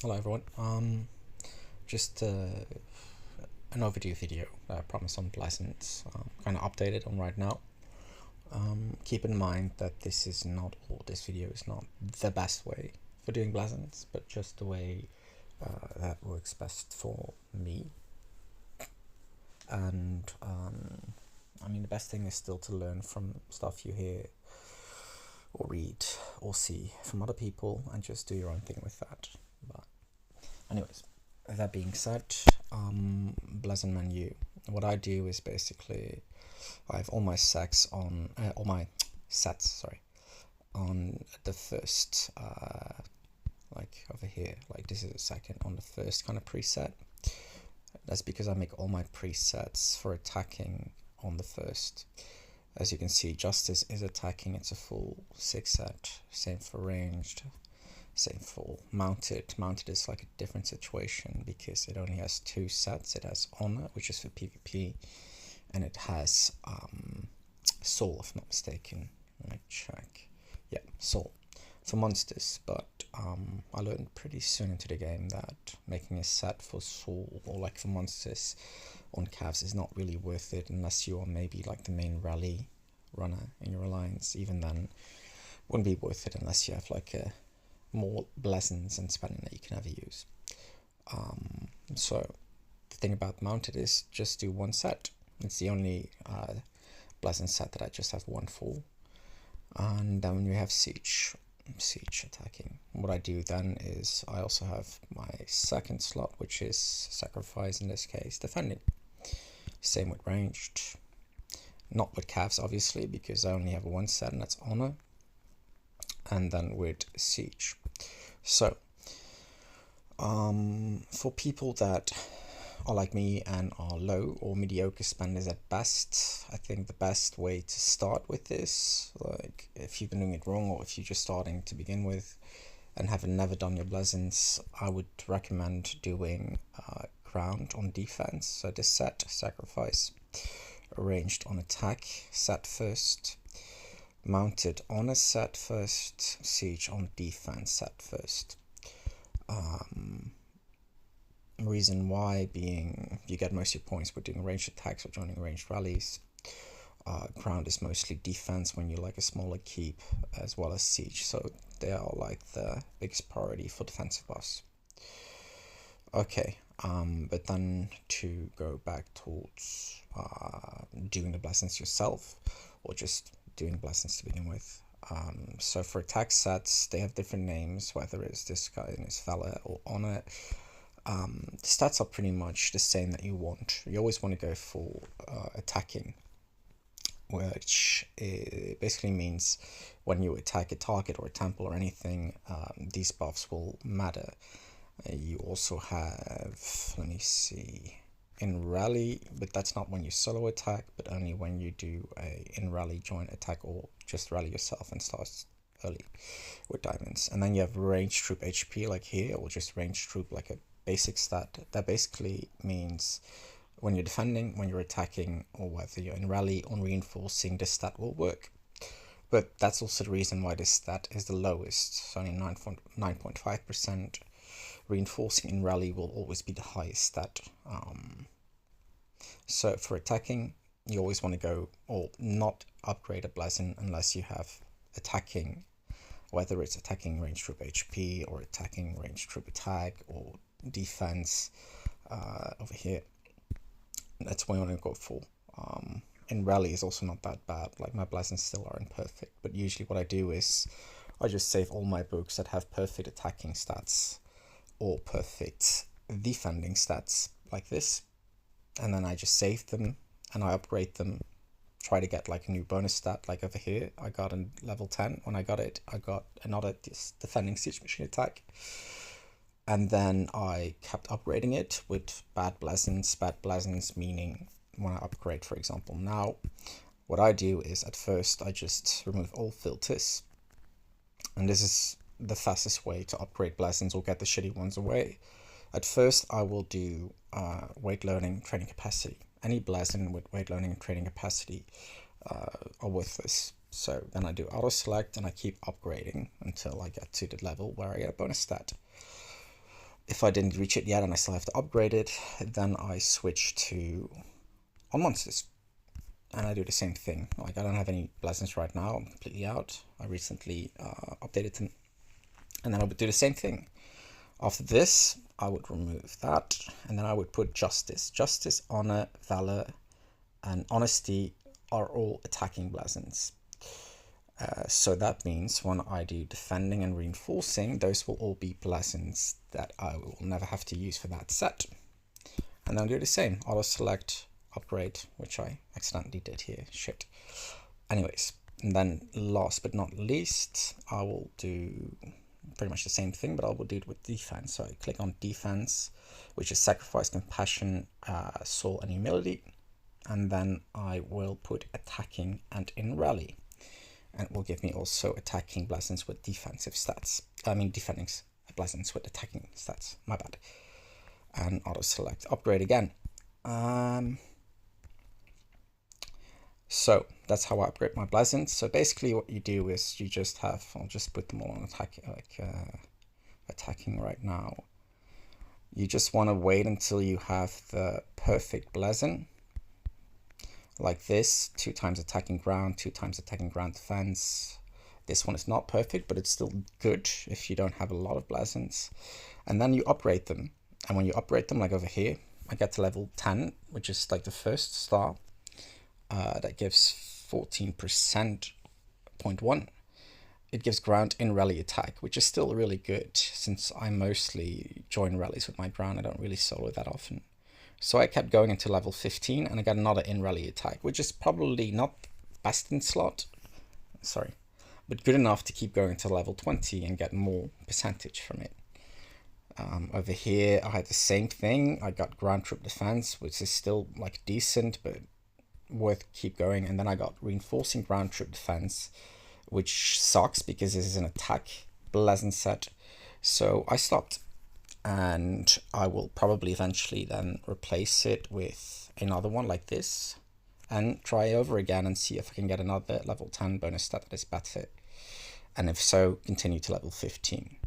Hello everyone. Just an overdue video that I promised on Blazons. Kind of updated on right now. Keep in mind that this video is not the best way for doing Blazons, but just the way that works best for me. And I mean, the best thing is still to learn from stuff you hear or read or see from other people and just do your own thing with that. But anyways, that being said, blazon menu. What I do is basically I have all my sets on on the first, like over here, like this is a second on the first kind of preset. That's because I make all my presets for attacking on the first. As you can see, justice is attacking, it's a full 6 set, same for ranged, same for mounted. Mounted is like a different situation because it only has 2 sets. It has honor, which is for PvP, and it has soul, if not mistaken. Let me check. Yeah, soul for monsters. But I learned pretty soon into the game that making a set for soul or like for monsters on calves is not really worth it unless you are maybe like the main rally runner in your alliance. Even then, wouldn't be worth it unless you have like a more blazons and spelling that you can ever use. So the thing about mounted is just do 1 set. It's the only blazon set that I just have 1 for. And then when you have siege attacking, what I do then is I also have my second slot, which is sacrifice, in this case defending. Same with ranged, not with calves obviously because I only have 1 set and that's honor, and then with siege. So for people that are like me and are low or mediocre spenders at best, I think the best way to start with this, like if you've been doing it wrong or if you're just starting to begin with and haven't never done your blazons, I would recommend doing ground on defense. So this set, sacrifice, ranged on attack, set first, mounted on a set first, siege on defense, set first. Reason why being you get most of your points by doing ranged attacks or joining ranged rallies. Ground is mostly defense when you like a smaller keep, as well as siege, so they are like the biggest priority for defensive buffs. Okay, but then to go back towards doing the blazons yourself, or just doing blazons to begin with. So for attack sets, they have different names, whether it's this guy in his fella or honor. The stats are pretty much the same that you want. You always want to go for attacking, which basically means when you attack a target or a temple or anything, these buffs will matter. You also have, let me see, in rally, but that's not when you solo attack, but only when you do a in rally joint attack or just rally yourself and start early with diamonds. And then you have ranged troop HP like here, or just ranged troop like a basic stat. That basically means when you're defending, when you're attacking, or whether you're in rally on reinforcing, this stat will work. But that's also the reason why this stat is the lowest. It's only 9.5%. Reinforcing in rally will always be the highest stat. So for attacking, you always want to go or not upgrade a blazon unless you have attacking, whether it's attacking ranged troop HP or attacking ranged troop attack or defense over here. That's what I want to go for. In rally is also not that bad. Like my blazons still aren't perfect, but usually what I do is I just save all my books that have perfect attacking stats or perfect defending stats like this, and then I just save them and I upgrade them. Try to get like a new bonus stat, like over here I got a level 10. When I got it, I got another defending siege machine attack, and then I kept upgrading it with bad blazons meaning when I upgrade, for example now, what I do is at first I just remove all filters, and this is the fastest way to upgrade blazons or get the shitty ones away. At first I will do weight learning training capacity. Any blazon with weight learning and training capacity are worthless. So then I do auto select and I keep upgrading until I get to the level where I get a bonus stat. if I didn't reach it yet and I still have to upgrade it, then I switch to on monsters. And I do the same thing. Like, I don't have any blazons right now. I'm completely out. I recently updated them. And then I would do the same thing. After this, I would remove that. And then I would put justice. Justice, honor, valor, and honesty are all attacking blazons. So that means when I do defending and reinforcing, those will all be blazons that I will never have to use for that set. And then I'll do the same. Auto select, upgrade, which I accidentally did here. Shit. Anyways, and then last but not least, I will do pretty much the same thing, but I will do it with defense. So I click on defense, which is sacrifice, compassion, soul, and humility. And then I will put attacking and in rally. And it will give me also attacking blazons with defensive stats. I mean defending blazons with attacking stats. My bad. And auto select, upgrade again. So that's how I upgrade my blazons. So basically what you do is you just have, I'll just put them all on attacking right now. You just want to wait until you have the perfect blazon. Like this, 2 times attacking ground, 2 times attacking ground defense. This one is not perfect, but it's still good if you don't have a lot of blazons. And then you upgrade them. And when you upgrade them, like over here, I get to level 10, which is like the first star. That gives 14%.1. It gives ground in rally attack, which is still really good since I mostly join rallies with my ground. I don't really solo that often. So I kept going until level 15 and I got another in rally attack, which is probably not best in slot. Sorry, but good enough to keep going to level 20 and get more percentage from it. Over here, I had the same thing. I got ground troop defense, which is still like decent, but worth keep going. And then I got reinforcing ground troop defense, which sucks because this is an attack blazon set. So I stopped, and I will probably eventually then replace it with another one like this and try over again and see if I can get another level 10 bonus stat that is better. And if so, continue to level 15.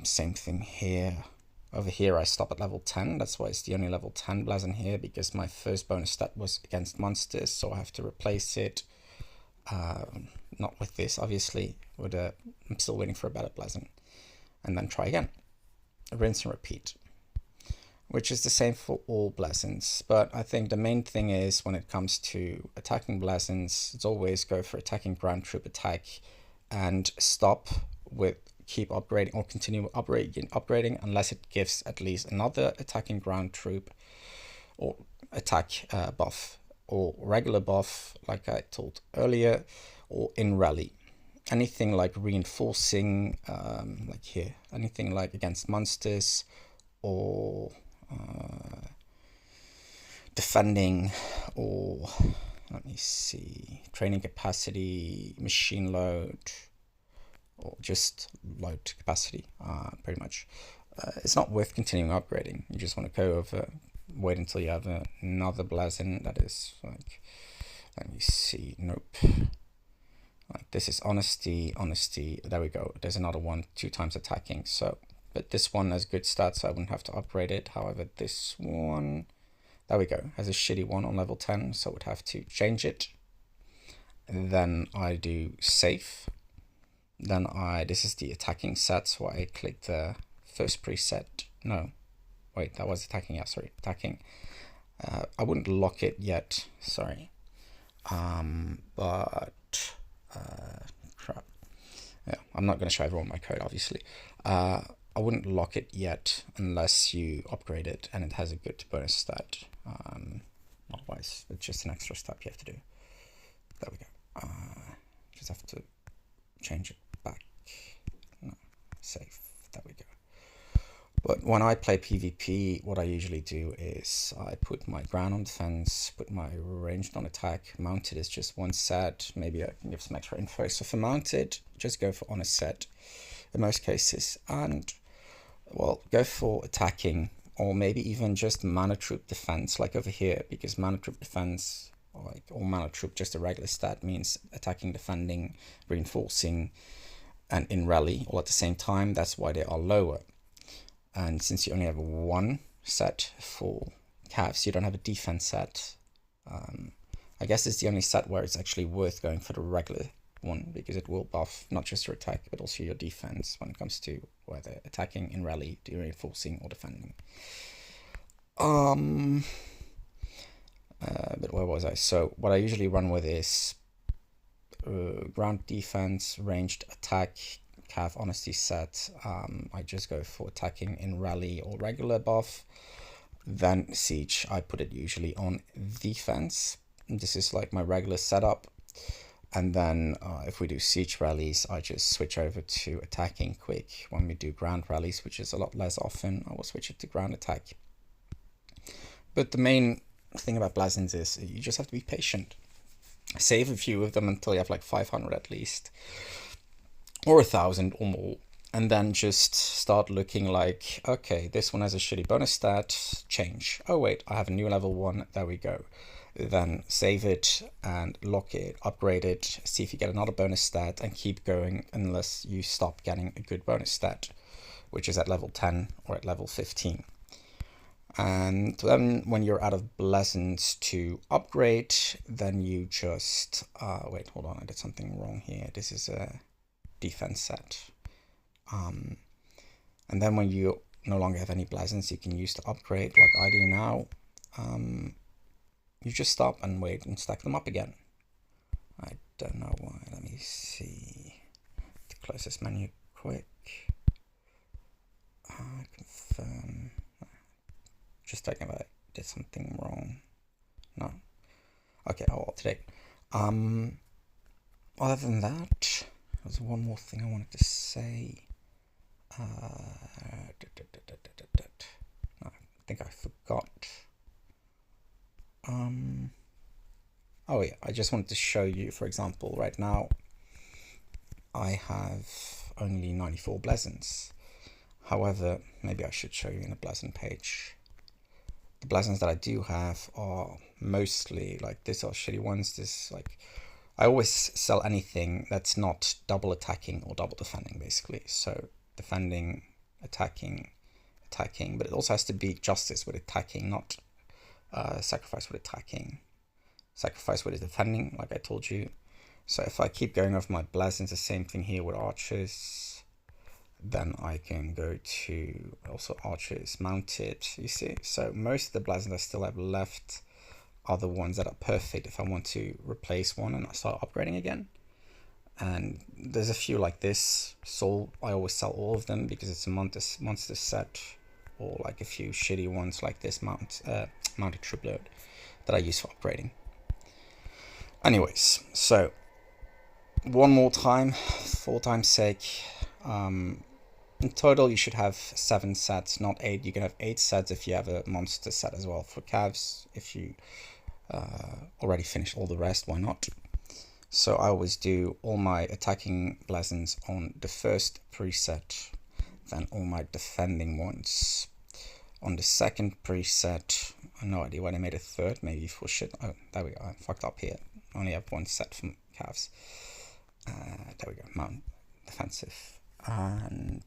Same thing here. Over here I stop at level 10, that's why it's the only level 10 blazon here, because my first bonus stat was against monsters, so I have to replace it. Not with this, obviously. I'm still waiting for a better blazon. And then try again. Rinse and repeat. Which is the same for all blazons, but I think the main thing is when it comes to attacking blazons, it's always go for attacking ground troop attack and stop with keep upgrading or continue upgrading unless it gives at least another attacking ground troop or attack buff or regular buff like I told earlier, or in rally. Anything like reinforcing, like here, anything like against monsters or defending, or let me see, training capacity, machine load, or just load capacity, pretty much. It's not worth continuing upgrading. You just want to go over, wait until you have another blazon that is like, let me see, nope. Like this is honesty, there we go. There's another one, 2 times attacking. So, but this one has good stats, so I wouldn't have to upgrade it. However, this one, there we go, has a shitty one on level 10, so I would have to change it. And then I do save. Then this is the attacking set, so I click the first preset. No, wait, that was attacking, yeah, sorry, attacking. I wouldn't lock it yet, sorry. Crap. Yeah, I'm not going to show everyone my code, obviously. I wouldn't lock it yet unless you upgrade it and it has a good bonus stat. Otherwise, it's just an extra step you have to do. There we go. Just have to change it back. No, save. There we go. But when I play PvP, what I usually do is I put my ground on defense, put my ranged on attack. Mounted is just one set. Maybe I can give some extra info. So for mounted, just go for on a set in most cases. And, well, go for attacking, or maybe even just mana troop defense, like over here, because mana troop defense, like, or mana troop, just a regular stat, means attacking, defending, reinforcing, and in rally all at the same time. That's why they are lower. And since you only have one set for calves, you don't have a defense set. I guess it's the only set where it's actually worth going for the regular one, because it will buff not just your attack but also your defense when it comes to whether attacking in rally, reinforcing, or defending. But where was I? So what I usually run with is ground defense, ranged attack, cav honesty set. I just go for attacking in rally or regular buff. Then siege, I put it usually on defense. This is like my regular setup. And then if we do siege rallies, I just switch over to attacking quick. When we do ground rallies, which is a lot less often, I will switch it to ground attack. But the main thing about blazons is you just have to be patient. Save a few of them until you have like 500 at least, or 1,000 or more, and then just start looking like, okay, this one has a shitty bonus stat, change. Oh wait, I have a new level 1, there we go. Then save it and lock it, upgrade it, see if you get another bonus stat, and keep going unless you stop getting a good bonus stat, which is at level 10 or at level 15. And then when you're out of blazons to upgrade, then you just wait, hold on, I did something wrong here. This is a defense set. And then when you no longer have any blazons you can use to upgrade, like I do now, you just stop and wait and stack them up again. I don't know why. Let me see. To close this menu quick. Confirm. Just checking if I did something wrong. No. Okay, I'll alter it. Other than that, there's one more thing I wanted to say. No, I think I forgot. Oh yeah, I just wanted to show you, for example, right now I have only 94 blazons. However, maybe I should show you in a blazon page. The blazons that I do have are mostly like, these are shitty ones. This, like, I always sell anything that's not double attacking or double defending, basically. So defending, attacking, but it also has to be justice with attacking, not sacrifice with attacking. Sacrifice with defending, like I told you. So if I keep going off my blazons, the same thing here with archers. Then I can go to also archers mounted, you see. So most of the blazons I still have left are the ones that are perfect if I want to replace one and I start upgrading again. And there's a few like this, so I always sell all of them because it's a monster set, or like a few shitty ones like this mounted triplet that I use for upgrading. Anyways, so one more time, for time's sake, in total you should have 7 sets, not 8. You can have 8 sets if you have a monster set as well for calves. If you already finished all the rest, why not? So I always do all my attacking blazons on the first preset, then all my defending ones on the second preset. I have no idea why they made a third, maybe for shit. Oh, there we go, I fucked up here. I only have 1 set from calves. There we go, mount defensive. And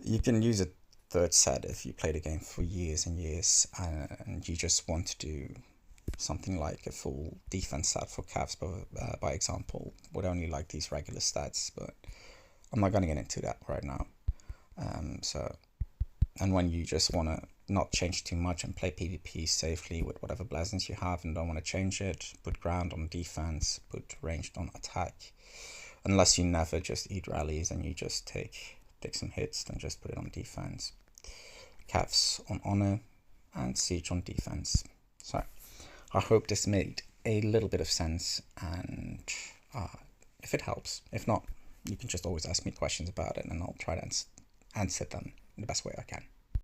you can use a third set if you played a game for years and years and you just want to do something like a full defense set for calves, by example, would only like these regular stats, but I'm not going to get into that right now. And when you just want to not change too much and play PvP safely with whatever blazons you have and don't want to change it, put ground on defense, put ranged on attack. Unless you never just eat rallies and you just take some hits, then just put it on defense. Calves on honor and siege on defense. So I hope this made a little bit of sense, and if it helps. If not, you can just always ask me questions about it and I'll try to answer them in the best way I can.